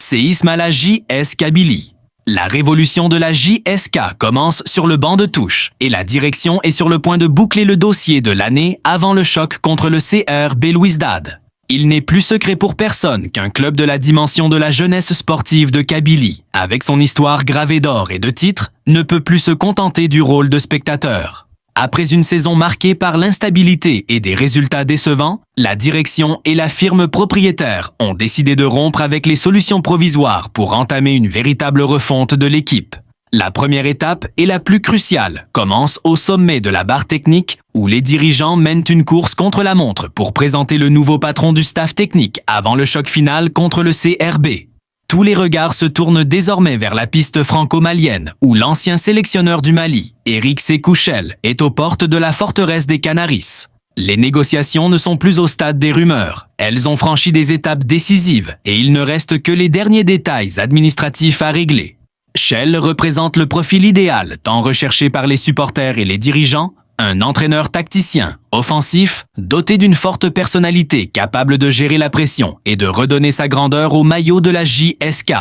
Séisme à la JS Kabylie. La révolution de la JSK commence sur le banc de touche et la direction est sur le point de boucler le dossier de l'année avant le choc contre le CR Belouizdad. Il n'est plus secret pour personne qu'un club de la dimension de la jeunesse sportive de Kabylie, avec son histoire gravée d'or et de titres, ne peut plus se contenter du rôle de spectateur. Après une saison marquée par l'instabilité et des résultats décevants, la direction et la firme propriétaire ont décidé de rompre avec les solutions provisoires pour entamer une véritable refonte de l'équipe. La première étape et la plus cruciale commence au sommet de la barre technique où les dirigeants mènent une course contre la montre pour présenter le nouveau patron du staff technique avant le choc final contre le CRB. Tous les regards se tournent désormais vers la piste franco-malienne où l'ancien sélectionneur du Mali, Éric Sékouchel, est aux portes de la forteresse des Canaris. Les négociations ne sont plus au stade des rumeurs. Elles ont franchi des étapes décisives et il ne reste que les derniers détails administratifs à régler. Shell représente le profil idéal tant recherché par les supporters et les dirigeants, un entraîneur tacticien, offensif, doté d'une forte personnalité capable de gérer la pression et de redonner sa grandeur au maillot de la JSK.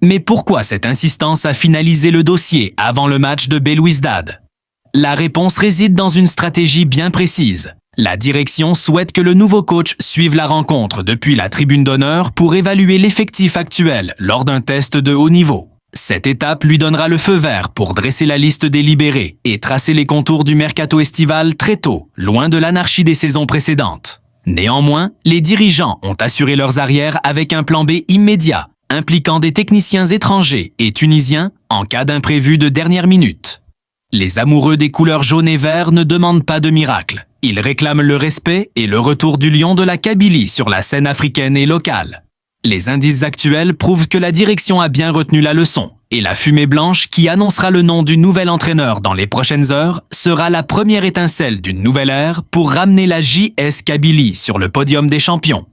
Mais pourquoi cette insistance à finaliser le dossier avant le match de Belouizdad? La réponse réside dans une stratégie bien précise. La direction souhaite que le nouveau coach suive la rencontre depuis la tribune d'honneur pour évaluer l'effectif actuel lors d'un test de haut niveau. Cette étape lui donnera le feu vert pour dresser la liste des libérés et tracer les contours du mercato estival très tôt, loin de l'anarchie des saisons précédentes. Néanmoins, les dirigeants ont assuré leurs arrières avec un plan B immédiat, impliquant des techniciens étrangers et tunisiens en cas d'imprévu de dernière minute. Les amoureux des couleurs jaune et vert ne demandent pas de miracle. Ils réclament le respect et le retour du lion de la Kabylie sur la scène africaine et locale. Les indices actuels prouvent que la direction a bien retenu la leçon et la fumée blanche qui annoncera le nom du nouvel entraîneur dans les prochaines heures sera la première étincelle d'une nouvelle ère pour ramener la JS Kabylie sur le podium des champions.